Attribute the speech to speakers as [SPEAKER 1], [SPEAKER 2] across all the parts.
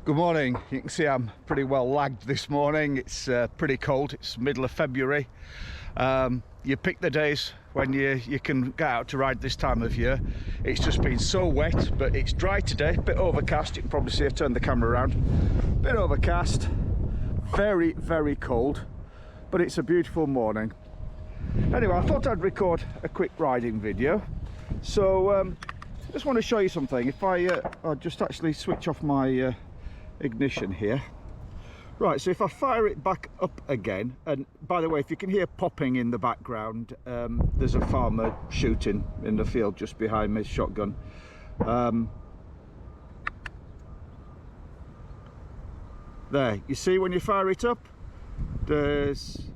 [SPEAKER 1] Good morning. You can see I'm pretty well lagged this morning. It's pretty cold. It's middle of February. You pick the days when you can get out to ride this time of year. It's just been so wet, but it's dry today. Bit overcast. You can probably see I've turned the camera around. Bit overcast. Very, very cold, but it's a beautiful morning. Anyway, I thought I'd record a quick riding video. So just want to show you something. If I'll just actually switch off my ignition here. Right, so if I fire it back up again, and by the way, if you can hear popping in the background, there's a farmer shooting in the field just behind me, shotgun. There, you see when you fire it up, there's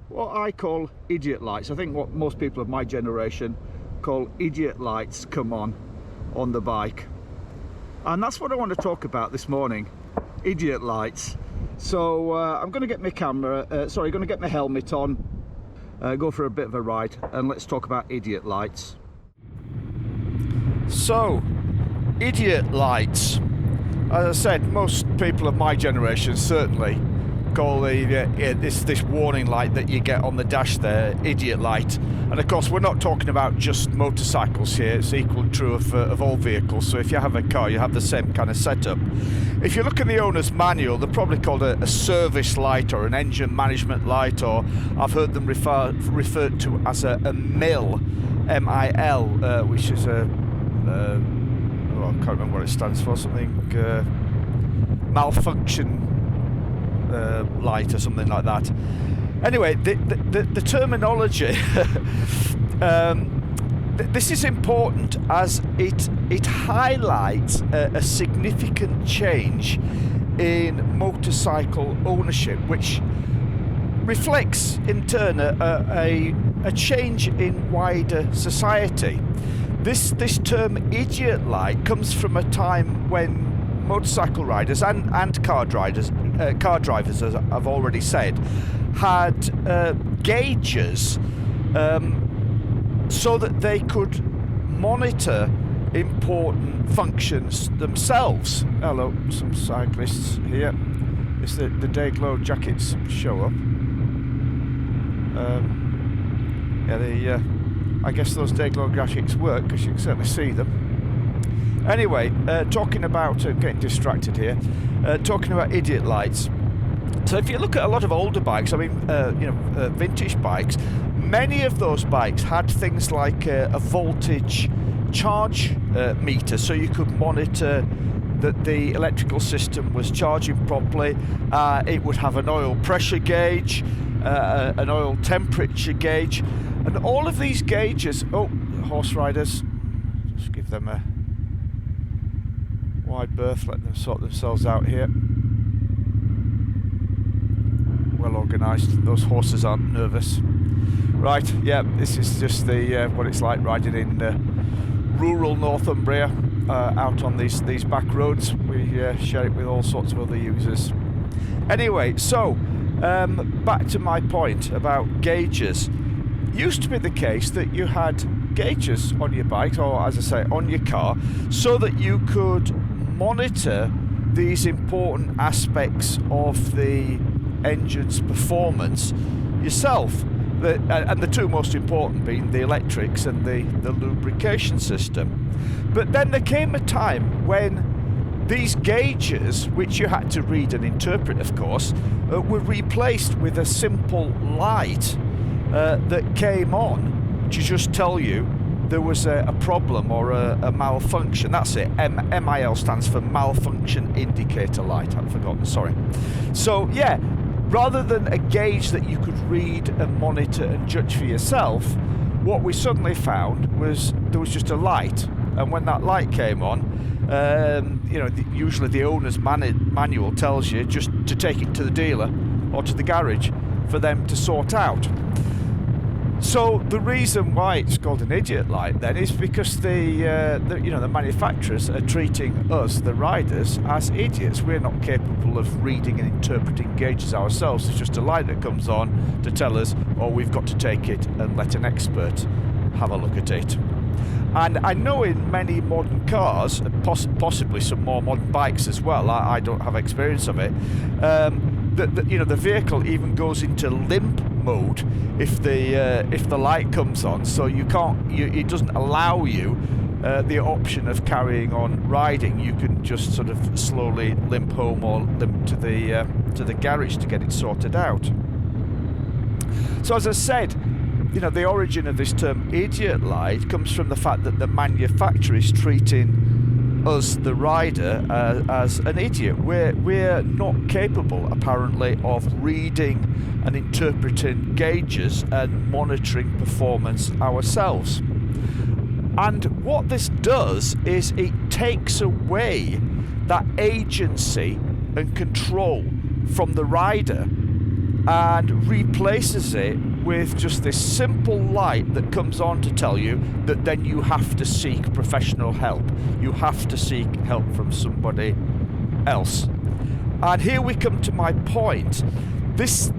[SPEAKER 1] what I call idiot lights. I think what most people of my generation call idiot lights come on the bike. And that's what I want to talk about this morning. Idiot lights. So I'm going to get my camera, going to get my helmet on, go for a bit of a ride, and let's talk about idiot lights. So, idiot lights. As I said, most people of my generation certainly call this warning light that you get on the dash there, idiot light. And of course, we're not talking about just motorcycles here. It's equally true of all vehicles. So if you have a car, you have the same kind of setup. If you look in the owner's manual, they're probably called a service light or an engine management light, or I've heard them referred to as a MIL, M-I-L, which is I can't remember what it stands for, something malfunction light or something like that. Anyway, the terminology this is important as it highlights a significant change in motorcycle ownership, which reflects in turn a change in wider society. This term idiot light comes from a time when motorcycle riders and car drivers, as I've already said, had gauges so that they could monitor important functions themselves. Hello, some cyclists here. It's the day glow jackets show up. I guess those day glow jackets work because you can certainly see them. Anyway, talking about getting distracted here. Talking about idiot lights. So if you look at a lot of older bikes, I mean, vintage bikes, many of those bikes had things like a voltage charge meter, so you could monitor that the electrical system was charging properly. It would have an oil pressure gauge, an oil temperature gauge, and all of these gauges. Oh, horse riders, just give them a wide berth, let them sort themselves out here. Well organised, those horses aren't nervous. Right, yeah, this is just the what it's like riding in rural Northumbria, out on these back roads. We share it with all sorts of other users. Anyway, so back to my point about gauges. Used to be the case that you had gauges on your bike, or as I say, on your car, so that you could monitor these important aspects of the engine's performance yourself. And the two most important being the electrics and the lubrication system. But then there came a time when these gauges, which you had to read and interpret, of course, were replaced with a simple light that came on to just tell you there was a problem or a malfunction. That's it. MIL stands for malfunction indicator light. I've forgotten, sorry. So yeah, rather than a gauge that you could read and monitor and judge for yourself, what we suddenly found was there was just a light. And when that light came on, usually the owner's manual tells you just to take it to the dealer or to the garage for them to sort out. So the reason why it's called an idiot light then is because the manufacturers are treating us, the riders, as idiots. We're not capable of reading and interpreting gauges ourselves. It's just a light that comes on to tell us, oh, we've got to take it and let an expert have a look at it. And I know in many modern cars, possibly some more modern bikes as well, I don't have experience of it, the vehicle even goes into limp mode if the light comes on, so you can't. It doesn't allow you the option of carrying on riding. You can just sort of slowly limp home or limp to the garage to get it sorted out. So as I said, the origin of this term idiot light comes from the fact that the manufacturer is treating us, the rider, as an idiot. We're not capable, apparently, of reading and interpreting gauges and monitoring performance ourselves. And what this does is it takes away that agency and control from the rider and replaces it with just this simple light that comes on to tell you that then you have to seek professional help. You have to seek help from somebody else. And here we come to my point. This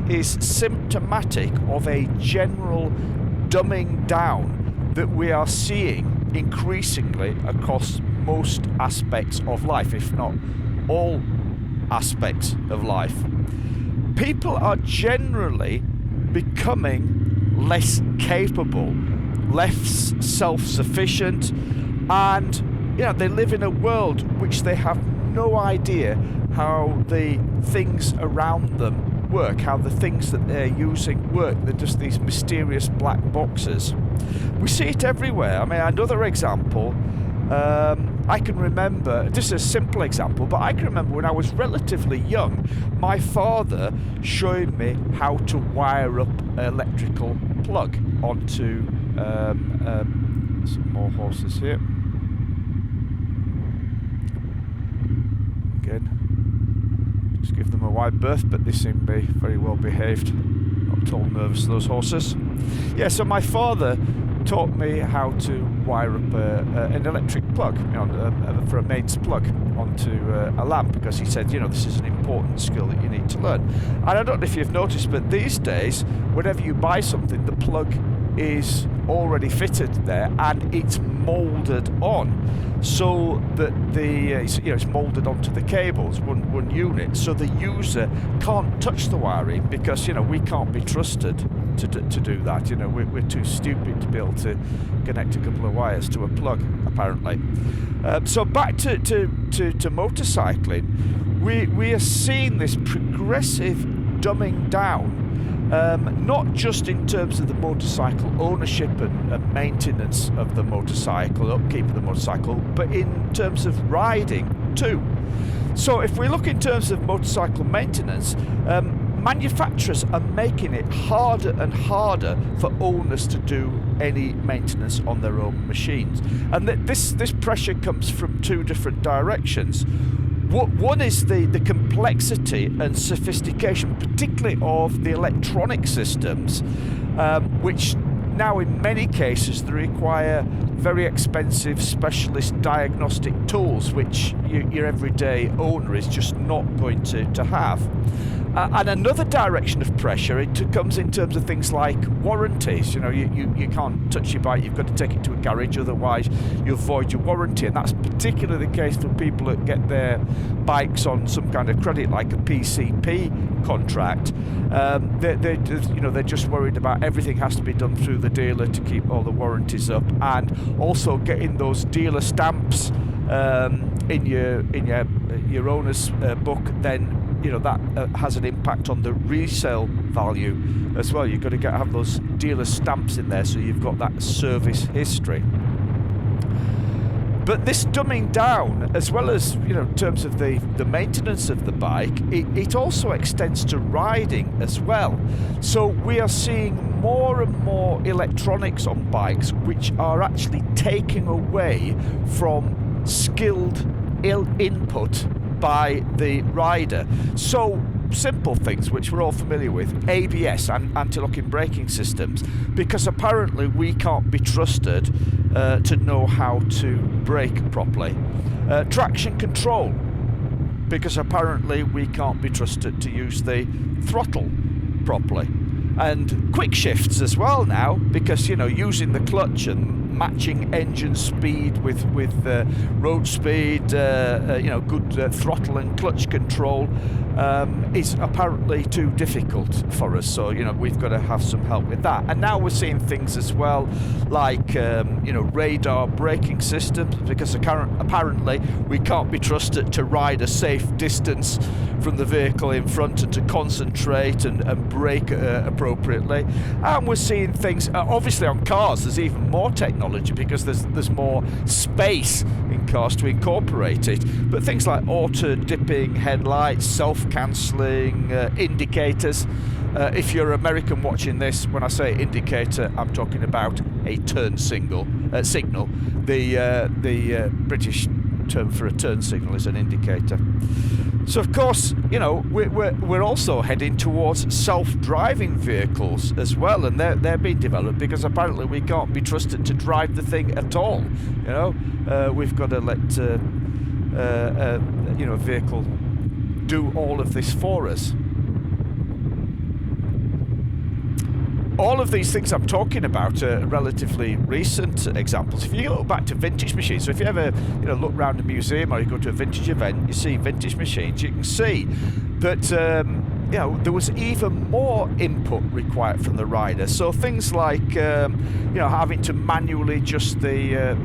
[SPEAKER 1] is symptomatic of a general dumbing down that we are seeing increasingly across most aspects of life, if not all aspects of life. People are generally becoming less capable, less self-sufficient, and they live in a world which they have no idea how the things around them work, how the things that they're using work. They're just these mysterious black boxes. We see it everywhere. I mean, another example, I can remember, just a simple example, but I can remember when I was relatively young, my father showing me how to wire up an electrical plug onto some more horses here. Again, just give them a wide berth, but they seem to be very well behaved, not at all nervous, those horses. Yeah, so my father taught me how to wire up an electric plug, for a mains plug onto a lamp, because he said, this is an important skill that you need to learn. And I don't know if you've noticed, but these days, whenever you buy something, the plug is already fitted there and it's molded on, so that it's molded onto the cables, one unit, so the user can't touch the wiring, because we can't be trusted to do that. We're too stupid to be able to connect a couple of wires to a plug, apparently. So back to motorcycling, we are seeing this progressive dumbing down. Not just in terms of the motorcycle ownership and maintenance of the motorcycle, upkeep of the motorcycle, but in terms of riding too. So if we look in terms of motorcycle maintenance, manufacturers are making it harder and harder for owners to do any maintenance on their own machines. And this pressure comes from two different directions. One is the complexity and sophistication, particularly of the electronic systems, which now in many cases they require very expensive specialist diagnostic tools, which your everyday owner is just not going to have. And another direction of pressure, it comes in terms of things like warranties. You can't touch your bike, you've got to take it to a garage, otherwise you void your warranty. And that's particularly the case for people that get their bikes on some kind of credit, like a PCP contract. They're just worried about everything has to be done through the dealer to keep all the warranties up, and also getting those dealer stamps in your owner's book. Then that has an impact on the resale value as well. You've got to have those dealer stamps in there, so you've got that service history. But this dumbing down, as well as in terms of the maintenance of the bike, it also extends to riding as well. So we are seeing more and more electronics on bikes, which are actually taking away from skilled input by the rider. So simple things which we're all familiar with, ABS and anti-locking braking systems, because apparently we can't be trusted to know how to brake properly. Traction control, because apparently we can't be trusted to use the throttle properly. And quick shifts as well now, because using the clutch and matching engine speed with road speed, good throttle and clutch control, is apparently too difficult for us. So we've got to have some help with that. And now we're seeing things as well like radar braking systems, because apparently we can't be trusted to ride a safe distance from the vehicle in front and to concentrate and brake appropriately. And we're seeing things obviously on cars. There's even more technology because there's more space in cars to incorporate it. But things like auto dipping headlights, self-cancelling indicators. If you're American watching this, when I say indicator, I'm talking about a turn signal. The British term for a turn signal is an indicator. So of course, we're also heading towards self-driving vehicles as well, and they're being developed because apparently we can't be trusted to drive the thing at all. We've got to let a vehicle do all of this for us. All of these things I'm talking about are relatively recent examples. If you look back to vintage machines, so if you ever look around a museum or you go to a vintage event, you see vintage machines, you can see that there was even more input required from the rider. So things like having to manually adjust the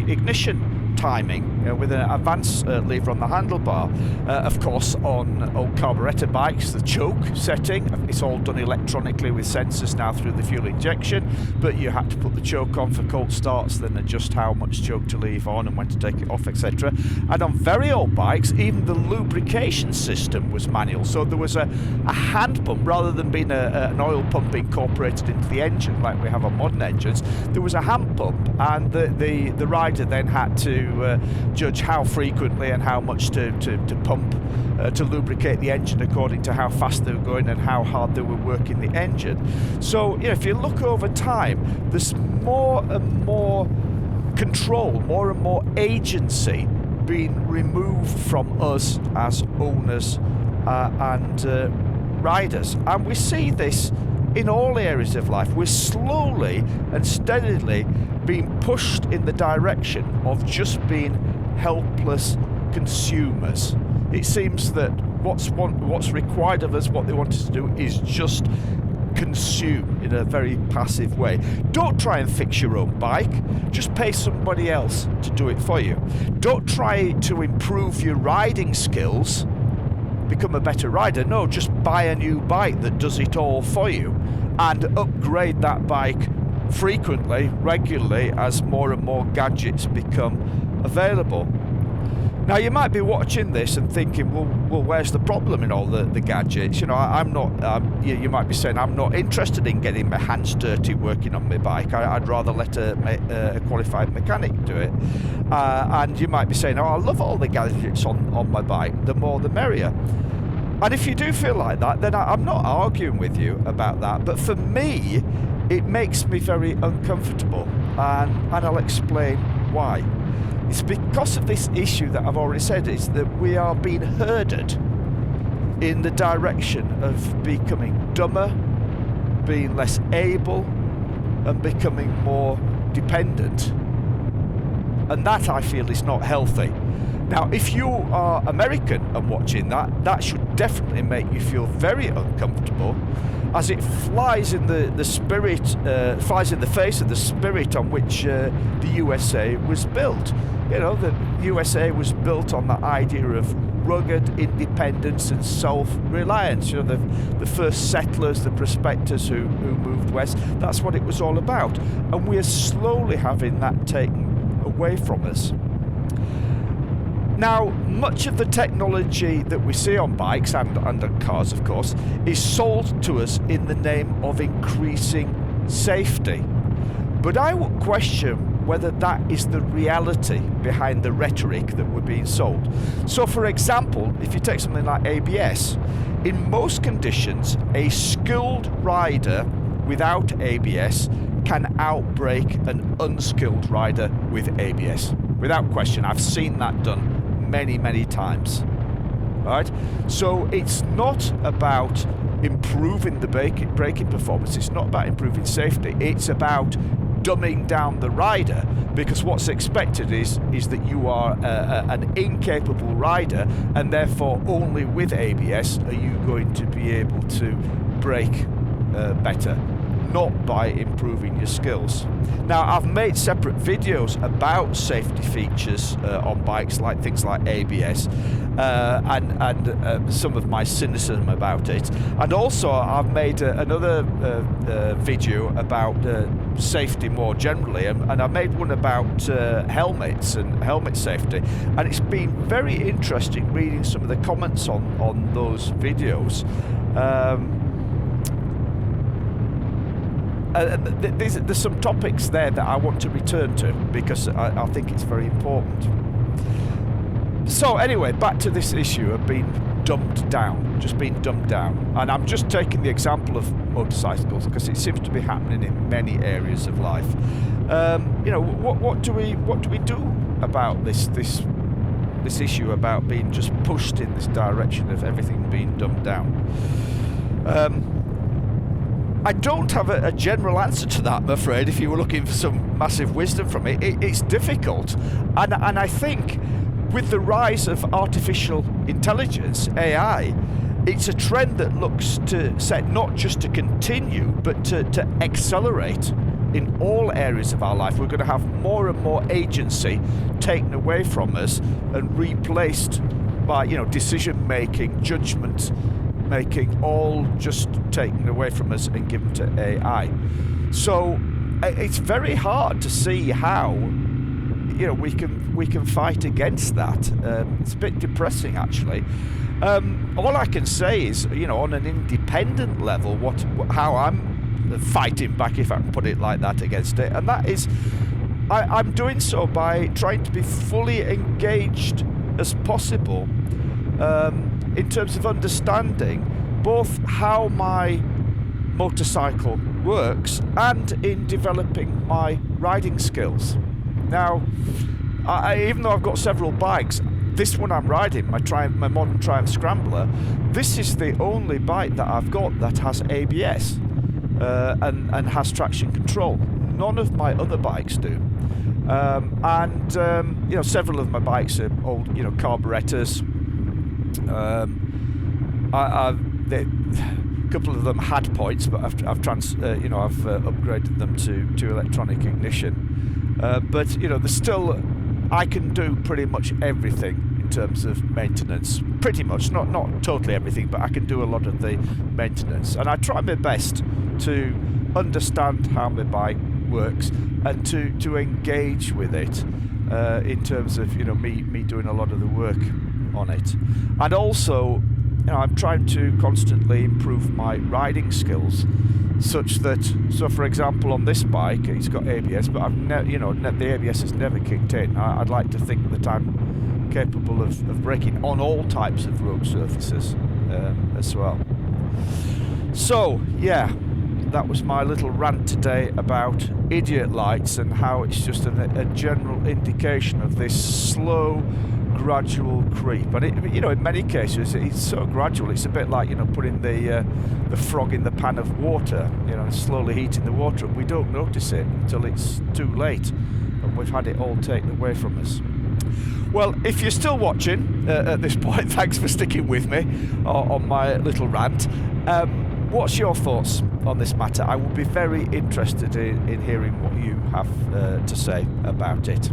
[SPEAKER 1] ignition timing with an advance lever on the handlebar. Of course, on old carburettor bikes, the choke setting, it's all done electronically with sensors now through the fuel injection, but you had to put the choke on for cold starts, then adjust how much choke to leave on and when to take it off, etc. And on very old bikes, even the lubrication system was manual, so there was a hand pump rather than being an oil pump incorporated into the engine like we have on modern engines. There was a hand pump, and the rider then had to judge how frequently and how much to pump to lubricate the engine according to how fast they were going and how hard they were working the engine. So if you look over time, there's more and more control, more and more agency being removed from us as owners and riders. And we see this in all areas of life. We're slowly and steadily being pushed in the direction of just being helpless consumers. It seems that what's required of us, what they want us to do, is just consume in a very passive way. Don't try and fix your own bike, just pay somebody else to do it for you. Don't try to improve your riding skills, become a better rider. No, just buy a new bike that does it all for you and upgrade that bike frequently, regularly, as more and more gadgets become available. Now you might be watching this and thinking, well, where's the problem in all the gadgets? I'm not. You might be saying, I'm not interested in getting my hands dirty working on my bike. I'd rather let a qualified mechanic do it. And you might be saying, I love all the gadgets on my bike. The more, the merrier. And if you do feel like that, then I'm not arguing with you about that. But for me, it makes me very uncomfortable, and I'll explain why. It's because of this issue that I've already said, is that we are being herded in the direction of becoming dumber, being less able, and becoming more dependent. And that, I feel, is not healthy. Now, if you are American and watching that should definitely make you feel very uncomfortable, as it flies in the spirit, flies in the face of the spirit on which the USA was built. The USA was built on the idea of rugged independence and self-reliance. The first settlers, the prospectors who moved west, that's what it was all about. And we're slowly having that taken away from us. Now, much of the technology that we see on bikes and on cars, of course, is sold to us in the name of increasing safety. But I would question whether that is the reality behind the rhetoric that we're being sold. So, for example, if you take something like ABS, in most conditions, a skilled rider without ABS can outbrake an unskilled rider with ABS. Without question, I've seen that done many, many times. Right? So it's not about improving the braking performance, it's not about improving safety, it's about dumbing down the rider, because what's expected is that you are an incapable rider, and therefore only with ABS are you going to be able to brake better, not by improving your skills. Now, I've made separate videos about safety features on bikes, like things like ABS, and some of my cynicism about it. And also, I've made another video about safety more generally, and I made one about helmets and helmet safety. And it's been very interesting reading some of the comments on those videos. There's some topics there that I want to return to, because I think it's very important. So anyway, back to this issue of being dumbed down, just being dumbed down. And I'm just taking the example of motorcycles because it seems to be happening in many areas of life. You know, what do we do about this issue about being just pushed in this direction of everything being dumbed down? I don't have a general answer to that, I'm afraid. If you were looking for some massive wisdom from it, it's difficult. And I think with the rise of artificial intelligence, AI, it's a trend that looks to set not just to continue, but to accelerate in all areas of our life. We're going to have more and more agency taken away from us and replaced by, you know, decision making, judgment making, all just taken away from us and given to AI. So it's very hard to see how, you know, we can fight against that. It's a bit depressing, actually. All I can say is, you know, on an independent level, how I'm fighting back, if I can put it like that, against it, and that is, I'm doing so by trying to be fully engaged as possible in terms of understanding both how my motorcycle works and in developing my riding skills. Now, even though I've got several bikes, this one I'm riding, my modern Triumph Scrambler, this is the only bike that I've got that has ABS and has traction control. None of my other bikes do. You know, several of my bikes are old, you know, carburetors. A couple of them had points, but I've upgraded them to electronic ignition. But you know, there's still, I can do pretty much everything in terms of maintenance. Pretty much, not totally everything, but I can do a lot of the maintenance. And I try my best to understand how my bike works and to engage with it in terms of, you know, me doing a lot of the work on it. And also, you know, I'm trying to constantly improve my riding skills, such that, so for example, on this bike, it's got ABS, but the ABS has never kicked in. I'd like to think that I'm capable of braking on all types of road surfaces as well. So, yeah, that was my little rant today about idiot lights and how it's just a general indication of this slow, gradual creep. And it, you know, in many cases it's so gradual, it's a bit like, you know, putting the frog in the pan of water, you know, and slowly heating the water up. We don't notice it until it's too late and we've had it all taken away from us. Well, if you're still watching at this point, thanks for sticking with me on my little rant. What's your thoughts on this matter? I would be very interested in hearing what you have to say about it.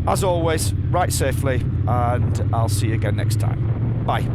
[SPEAKER 1] As always, ride safely, and I'll see you again next time. Bye.